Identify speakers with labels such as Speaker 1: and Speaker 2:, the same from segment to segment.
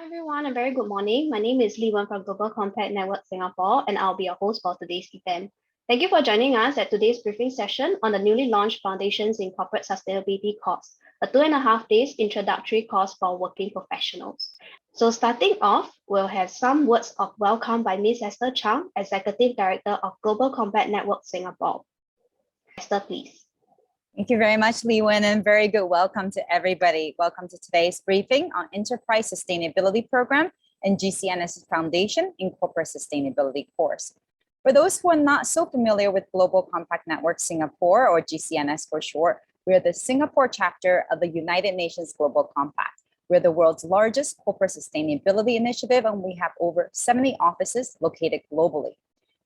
Speaker 1: Hi everyone, a very good morning. My name is Lee Wen from Global Compact Network Singapore, and I'll be your host for today's event. Thank you for joining us at today's briefing session on the newly launched Foundations in Corporate Sustainability course, a 2.5 days introductory course for working professionals. So starting off, we'll have some words of welcome by Ms. Esther Chang, Executive Director of Global Compact Network Singapore. Esther, please.
Speaker 2: Thank you very much, Lee Wen, and very good welcome to everybody. Welcome to today's briefing on Enterprise Sustainability Program and GCNS Foundation in Corporate Sustainability course. For those who are not so familiar with Global Compact Network Singapore, or GCNS for short, we are the Singapore chapter of the United Nations Global Compact. We're the world's largest corporate sustainability initiative, and we have over 70 offices located globally.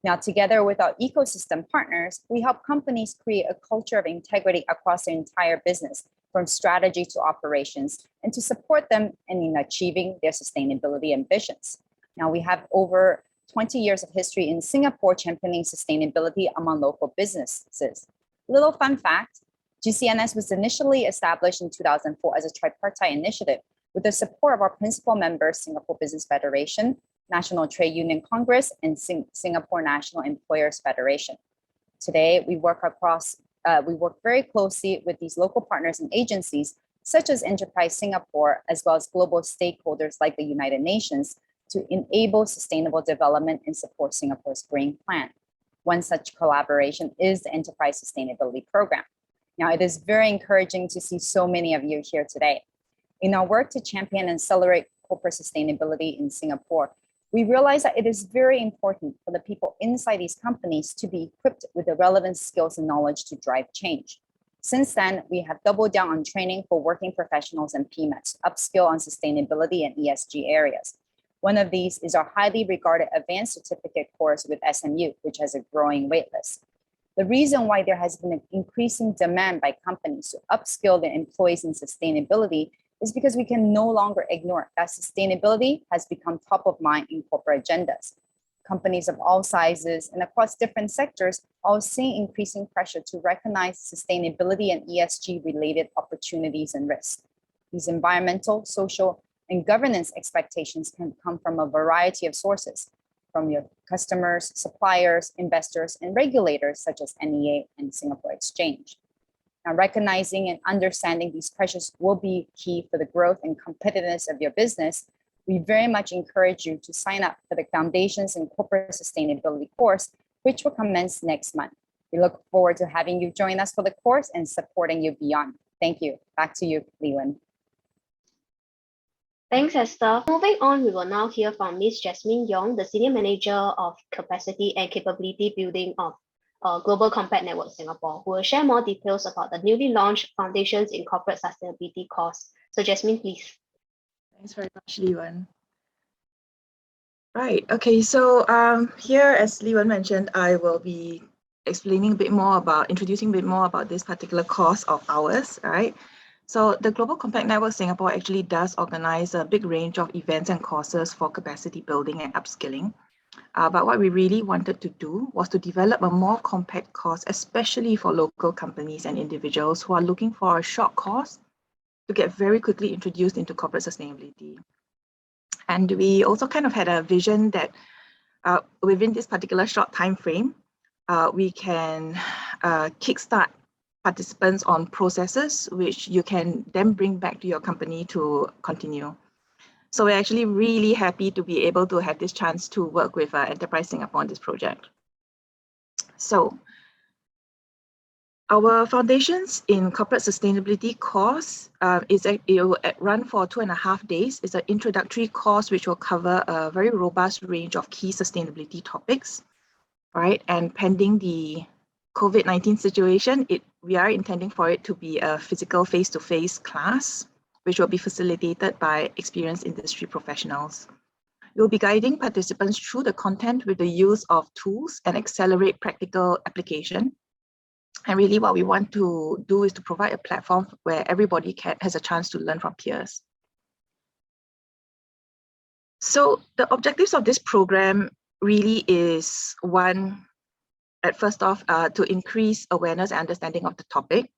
Speaker 2: Now, together with our ecosystem partners, we help companies create a culture of integrity across their entire business, from strategy to operations, and to support them in achieving their sustainability ambitions. Now, we have over 20 years of history in Singapore championing sustainability among local businesses. Little fun fact, GCNS was initially established in 2004 as a tripartite initiative with the support of our principal members, Singapore Business Federation, National Trade Union Congress, and Singapore National Employers Federation. Today, we work very closely with these local partners and agencies, such as Enterprise Singapore, as well as global stakeholders like the United Nations, to enable sustainable development and support Singapore's Green Plan. One such collaboration is the Enterprise Sustainability Program. Now, it is very encouraging to see so many of you here today. In our work to champion and accelerate corporate sustainability in Singapore, we realize that it is very important for the people inside these companies to be equipped with the relevant skills and knowledge to drive change. Since then, we have doubled down on training for working professionals and PMETs, upskill on sustainability and ESG areas. One of these is our highly regarded advanced certificate course with SMU, which has a growing waitlist. The reason why there has been an increasing demand by companies to upskill their employees in sustainability is because we can no longer ignore that sustainability has become top of mind in corporate agendas. Companies of all sizes and across different sectors are seeing increasing pressure to recognize sustainability and ESG related opportunities and risks. These environmental, social, and governance expectations can come from a variety of sources, from your customers, suppliers, investors, and regulators such as NEA and Singapore Exchange. Now, recognizing and understanding these pressures will be key for the growth and competitiveness of your business. We very much encourage you to sign up for the Foundations in Corporate Sustainability course, which will commence next month. We look forward to having you join us for the course and supporting you beyond. Thank you. Back to you, Lee Wen.
Speaker 1: Thanks, Esther. Moving on, we will now hear from Ms. Jasmine Yong, the Senior Manager of Capacity and Capability Building of Global Compact Network Singapore, who will share more details about the newly launched Foundations in Corporate Sustainability course. So Jasmine, please.
Speaker 3: Thanks very much, Lee Wen. Right, okay, so here, as Lee Wen mentioned, I will be introducing a bit more about this particular course of ours, right? So the Global Compact Network Singapore actually does organize a big range of events and courses for capacity building and upskilling. But what we really wanted to do was to develop a more compact course, especially for local companies and individuals who are looking for a short course to get very quickly introduced into corporate sustainability. And we also kind of had a vision that within this particular short time frame, we can kickstart participants on processes which you can then bring back to your company to continue. So we're actually really happy to be able to have this chance to work with Enterprise Singapore on this project. So our Foundations in Corporate Sustainability course it will run for 2.5 days. It's an introductory course which will cover a very robust range of key sustainability topics, right? And pending the COVID-19 situation, we are intending for it to be a physical face-to-face class, which will be facilitated by experienced industry professionals. We'll be guiding participants through the content with the use of tools and accelerate practical application. And really what we want to do is to provide a platform where everybody has a chance to learn from peers. So the objectives of this program really is one, first off, to increase awareness and understanding of the topic.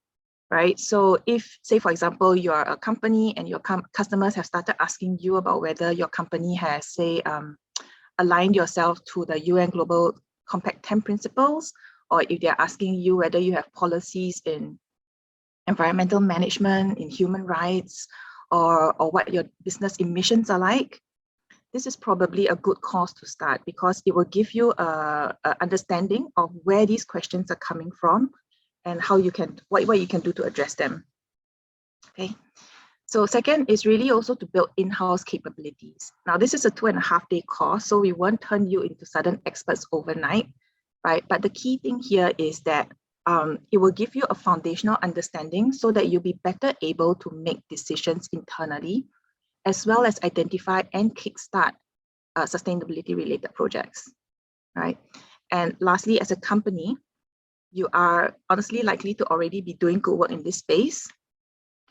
Speaker 3: right? So if, say, for example, you are a company and your customers have started asking you about whether your company has, say, aligned yourself to the UN Global Compact 10 principles, or if they're asking you whether you have policies in environmental management, in human rights, or what your business emissions are like, this is probably a good course to start because it will give you a understanding of where these questions are coming from and how you can, what you can do to address them. Okay. So second is really also to build in-house capabilities. Now, this is a 2.5-day course, so we won't turn you into sudden experts overnight, right? But the key thing here is that it will give you a foundational understanding so that you'll be better able to make decisions internally, as well as identify and kickstart sustainability-related projects, right? And lastly, as a company, you are honestly likely to already be doing good work in this space,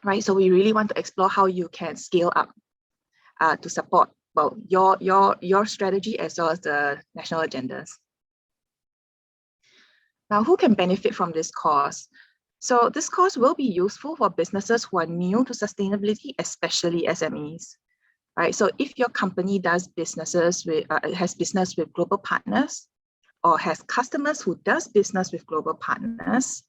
Speaker 3: right? So we really want to explore how you can scale up to support, well, your strategy as well as the national agendas. Now, who can benefit from this course? So this course will be useful for businesses who are new to sustainability, especially SMEs, right? So if your company does businesses with, has business with global partners, or has customers who does business with global partners,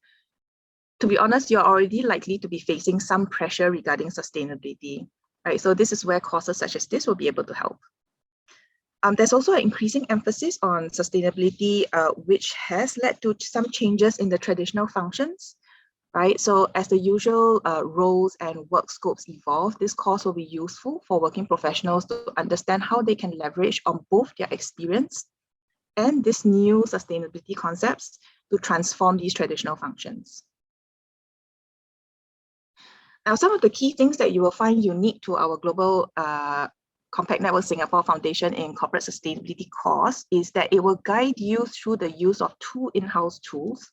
Speaker 3: to be honest, you're already likely to be facing some pressure regarding sustainability, right? So this is where courses such as this will be able to help. There's also an increasing emphasis on sustainability, which has led to some changes in the traditional functions, right? So as the usual roles and work scopes evolve, this course will be useful for working professionals to understand how they can leverage on both their experience and this new sustainability concepts to transform these traditional functions. Now, some of the key things that you will find unique to our Global Compact Network Singapore Foundation in Corporate Sustainability course is that it will guide you through the use of 2 in-house tools,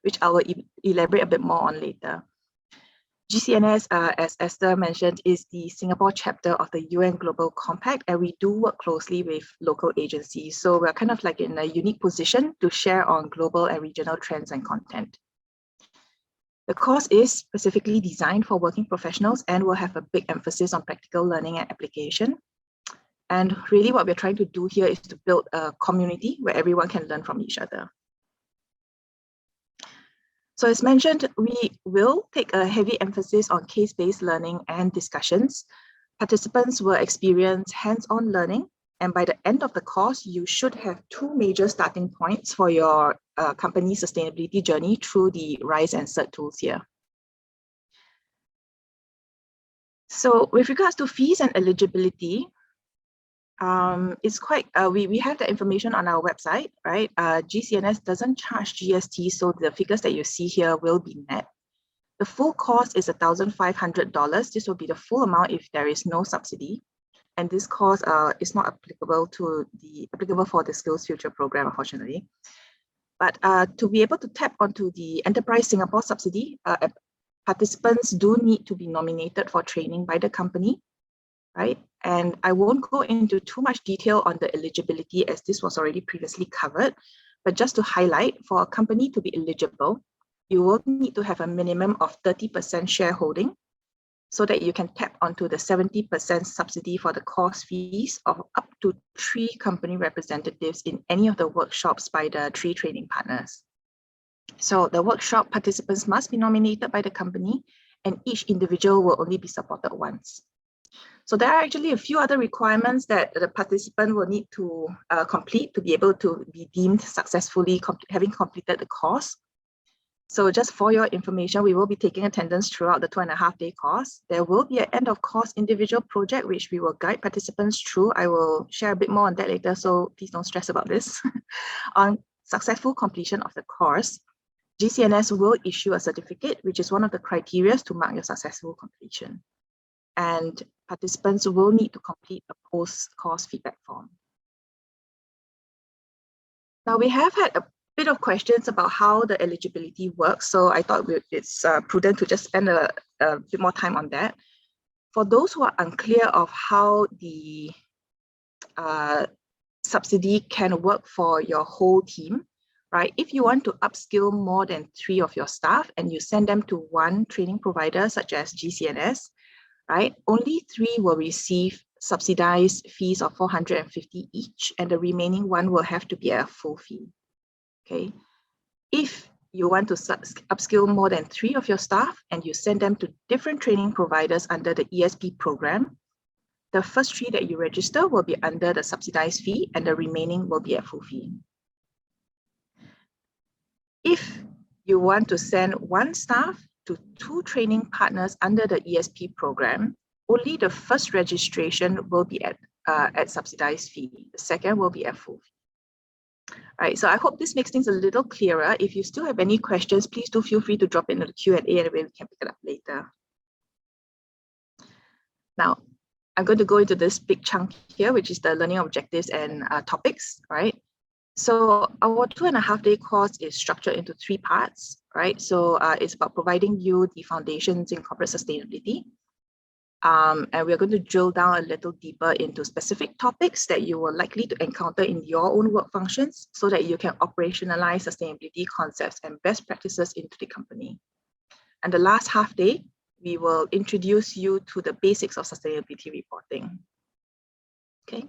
Speaker 3: which I will elaborate a bit more on later. GCNS, as Esther mentioned, is the Singapore chapter of the UN Global Compact, and we do work closely with local agencies. So we're kind of like in a unique position to share on global and regional trends and content. The course is specifically designed for working professionals and will have a big emphasis on practical learning and application. And really what we're trying to do here is to build a community where everyone can learn from each other. So as mentioned, we will take a heavy emphasis on case-based learning and discussions. Participants will experience hands-on learning, and by the end of the course, you should have 2 major starting points for your company sustainability journey through the RISE and CERT tools here. So with regards to fees and eligibility, it's quite, we have the information on our website, right? GCNS doesn't charge GST, so the figures that you see here will be net. The full cost is $1,500. This will be the full amount if there is no subsidy. And this cost is not applicable for the Skills Future program, unfortunately. But to be able to tap onto the Enterprise Singapore subsidy, participants do need to be nominated for training by the company, right? And I won't go into too much detail on the eligibility as this was already previously covered, but just to highlight, for a company to be eligible, you will need to have a minimum of 30% shareholding so that you can tap onto the 70% subsidy for the course fees of up to 3 company representatives in any of the workshops by the 3 training partners. So the workshop participants must be nominated by the company, and each individual will only be supported once. So there are actually a few other requirements that the participant will need to complete to be able to be deemed successfully having completed the course. So just for your information, we will be taking attendance throughout the 2.5-day course. There will be an end of course individual project, which we will guide participants through. I will share a bit more on that later, so please don't stress about this. On successful completion of the course, GCNS will issue a certificate, which is one of the criteria to mark your successful completion. And participants will need to complete a post-course feedback form. Now, we have had a bit of questions about how the eligibility works, so I thought it's prudent to just spend a bit more time on that. For those who are unclear of how the subsidy can work for your whole team, right? If you want to upskill more than 3 of your staff and you send them to one training provider such as GCNS, right? Only 3 will receive subsidized fees of 450 each, and the remaining 1 will have to be a full fee. Okay. If you want to upskill more than 3 of your staff and you send them to different training providers under the ESP program, the first 3 that you register will be under the subsidized fee and the remaining will be a full fee. If you want to send 1 staff to 2 training partners under the ESP program, only the first registration will be at subsidized fee. The second will be at full fee. All right, so I hope this makes things a little clearer. If you still have any questions, please do feel free to drop it in the Q&A and we can pick it up later. Now, I'm going to go into this big chunk here, which is the learning objectives and topics, right? So our 2.5-day course is structured into 3 parts, right? So it's about providing you the foundations in corporate sustainability. And we're going to drill down a little deeper into specific topics that you will likely to encounter in your own work functions so that you can operationalize sustainability concepts and best practices into the company. And the last half day, we will introduce you to the basics of sustainability reporting. Okay.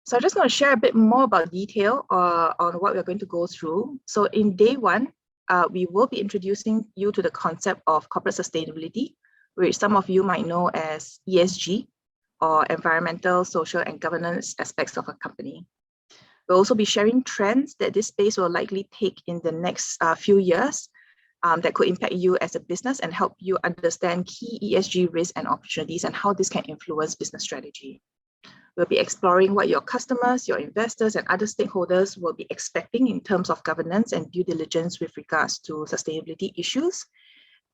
Speaker 3: So I'm just going to share a bit more about detail on what we're going to go through. So in day 1, we will be introducing you to the concept of corporate sustainability, which some of you might know as ESG, or environmental, social, and governance aspects of a company. We'll also be sharing trends that this space will likely take in the next few years that could impact you as a business and help you understand key ESG risks and opportunities and how this can influence business strategy. We'll be exploring what your customers, your investors, and other stakeholders will be expecting in terms of governance and due diligence with regards to sustainability issues.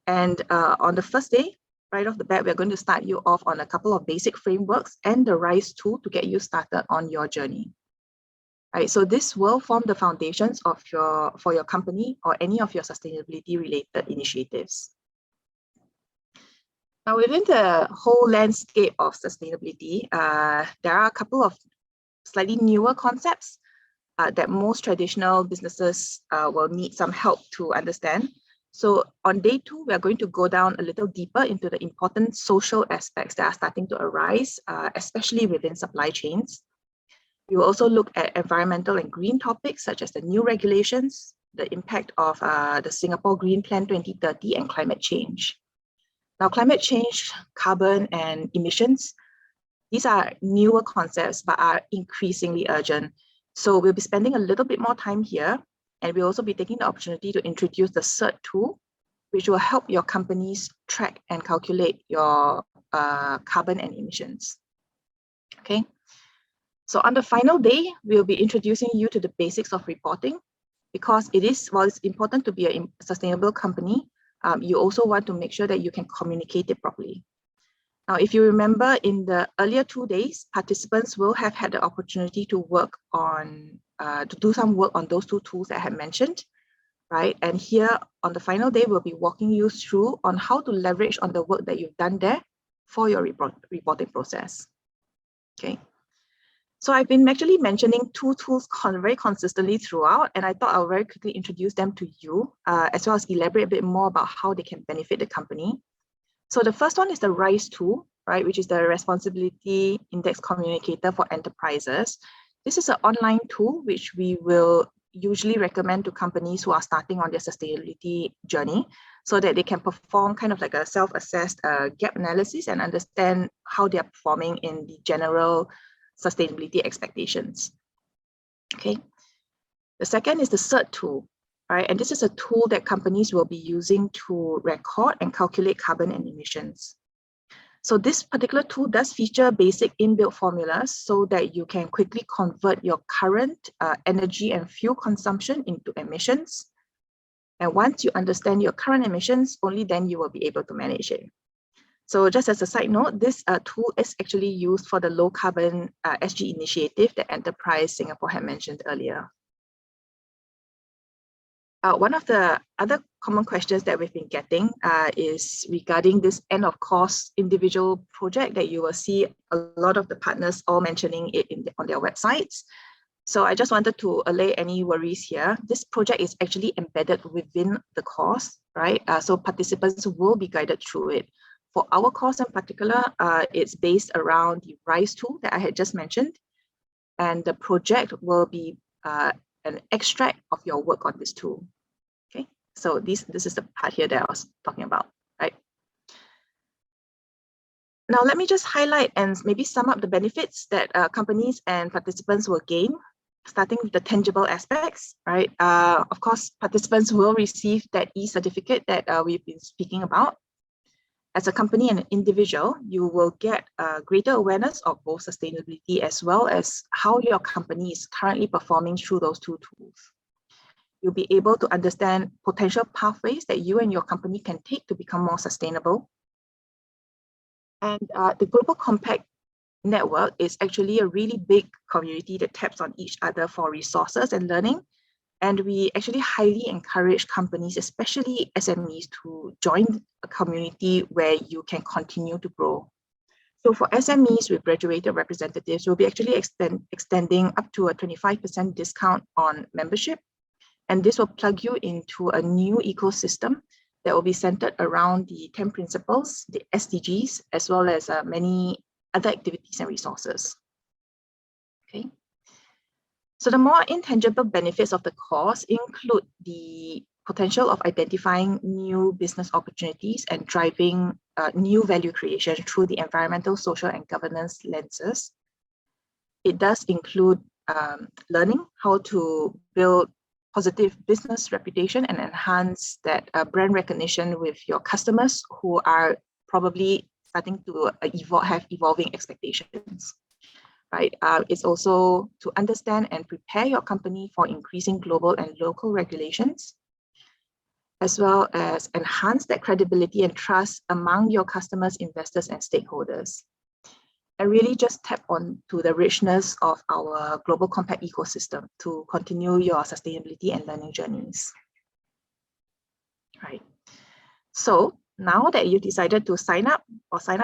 Speaker 3: And on the first day, right off the bat, we're going to start you off on a couple of basic frameworks and the RISE tool to get you started on your journey. Right, so this will form the foundations of for your company or any of your sustainability related initiatives. Now, within the whole landscape of sustainability, there are a couple of slightly newer concepts that most traditional businesses will need some help to understand. So on day 2, we are going to go down a little deeper into the important social aspects that are starting to arise, especially within supply chains. We will also look at environmental and green topics such as the new regulations, the impact of the Singapore Green Plan 2030 and climate change. Now, climate change, carbon and emissions, these are newer concepts but are increasingly urgent. So we'll be spending a little bit more time here, and we'll also be taking the opportunity to introduce the CERT tool, which will help your companies track and calculate your carbon and emissions. Okay. So on the final day, we'll be introducing you to the basics of reporting, because while it's important to be a sustainable company, you also want to make sure that you can communicate it properly. Now, if you remember, in the earlier 2 days, participants will have had the opportunity to work on, to do some work on those 2 tools that I had mentioned, right? And here on the final day, we'll be walking you through on how to leverage on the work that you've done there for your reporting process. Okay. So I've been actually mentioning 2 tools very consistently throughout, and I thought I'll very quickly introduce them to you, as well as elaborate a bit more about how they can benefit the company. So the first one is the RISE tool, right, which is the Responsibility Index Communicator for Enterprises. This is an online tool which we will usually recommend to companies who are starting on their sustainability journey so that they can perform kind of like a self-assessed gap analysis and understand how they are performing in the general sustainability expectations. Okay. The second is the CERT tool, right? And this is a tool that companies will be using to record and calculate carbon and emissions. So this particular tool does feature basic inbuilt formulas so that you can quickly convert your current energy and fuel consumption into emissions. And once you understand your current emissions, only then you will be able to manage it. So just as a side note, this tool is actually used for the low carbon SG initiative that Enterprise Singapore had mentioned earlier. One of the other common questions that we've been getting is regarding this end of course individual project that you will see a lot of the partners all mentioning it on their websites. So I just wanted to allay any worries here. This project is actually embedded within the course, right? So participants will be guided through it. For our course in particular, it's based around the RISE tool that I had just mentioned. And the project will be an extract of your work on this tool. Okay, so this is the part here that I was talking about, right? Now, let me just highlight and maybe sum up the benefits that companies and participants will gain, starting with the tangible aspects, right? Of course, participants will receive that e-certificate that we've been speaking about. As a company and an individual, you will get greater awareness of both sustainability as well as how your company is currently performing through those two tools. You'll be able to understand potential pathways that you and your company can take to become more sustainable. And the Global Compact network is actually a really big community that taps on each other for resources and learning. And we actually highly encourage companies, especially SMEs, to join a community where you can continue to grow. So for SMEs with graduated representatives, we'll be actually extending up to a 25% discount on membership. And this will plug you into a new ecosystem that will be centered around the 10 principles, the SDGs, as well as many other activities and resources. Okay. So the more intangible benefits of the course include the potential of identifying new business opportunities and driving new value creation through the environmental, social, and governance lenses. It does include learning how to build positive business reputation and enhance that brand recognition with your customers who are probably starting to have evolving expectations. Right. It's also to understand and prepare your company for increasing global and local regulations, as well as enhance that credibility and trust among your customers, investors, and stakeholders. And really just tap on to the richness of our Global Compact ecosystem to continue your sustainability and learning journeys. Right. So now that you've decided to sign up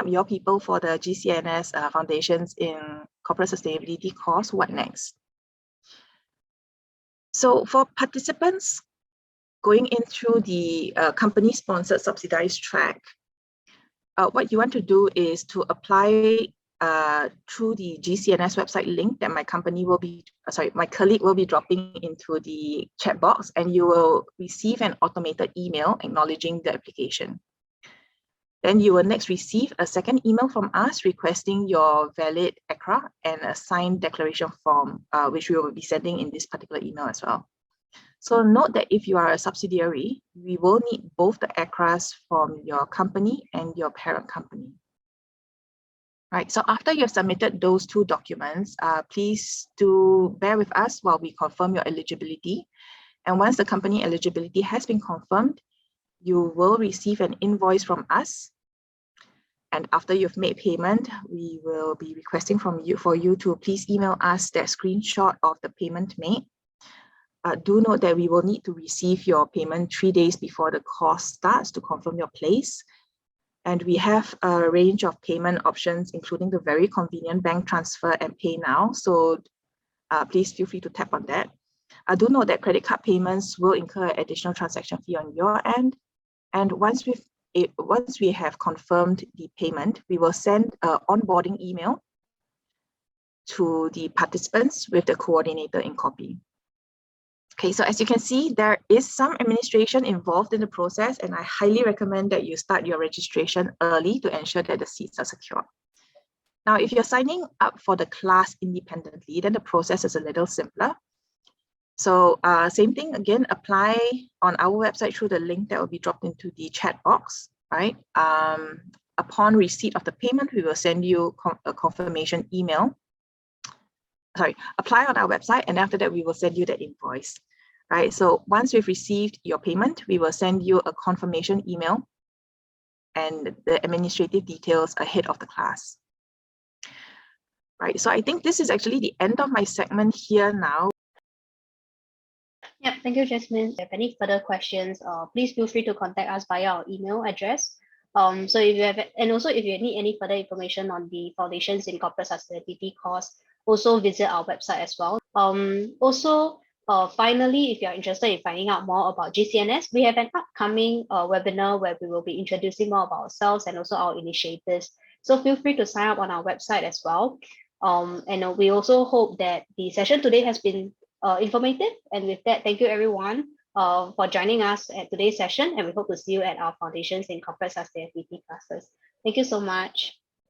Speaker 3: your people for the GCNS Foundations in Corporate Sustainability course, what next? So for participants going in through the company-sponsored subsidized track, what you want to do is to apply through the GCNS website link that my colleague will be dropping into the chat box, and you will receive an automated email acknowledging the application. Then you will next receive a second email from us requesting your valid ECRA and a signed declaration form, which we will be sending in this particular email as well. So note that if you are a subsidiary, we will need both the ECRAs from your company and your parent company. Right, so after you've submitted those two documents, please do bear with us while we confirm your eligibility. And once the company eligibility has been confirmed, you will receive an invoice from us. And after you've made payment, we will be requesting for you to please email us that screenshot of the payment made. Do note that we will need to receive your payment 3 days before the course starts to confirm your place. And we have a range of payment options, including the very convenient bank transfer and pay now. So please feel free to tap on that. Do note that credit card payments will incur an additional transaction fee on your end. And once we have confirmed the payment, we will send an onboarding email to the participants with the coordinator in copy. Okay, so as you can see, there is some administration involved in the process, and I highly recommend that you start your registration early to ensure that the seats are secure. Now, if you're signing up for the class independently, then the process is a little simpler. So same thing, again, apply on our website through the link that will be dropped into the chat box, right? Upon receipt of the payment, we will send you a confirmation email. Sorry, apply on our website, and after that, we will send you the invoice, right? So once we've received your payment, we will send you a confirmation email and the administrative details ahead of the class. Right, so I think this is actually the end of my segment here now.
Speaker 1: Yeah, thank you, Jasmine. If you have any further questions, please feel free to contact us via our email address. So if you have, and also if you need any further information on the Foundations in Corporate Sustainability course, also visit our website as well. Also, finally, if you're interested in finding out more about GCNS, we have an upcoming webinar where we will be introducing more about ourselves and also our initiatives. So feel free to sign up on our website as well. And we also hope that the session today has been informative. And with that, thank you everyone for joining us at today's session. And we hope to see you at our Foundations in Corporate Sustainability classes. Thank you so much.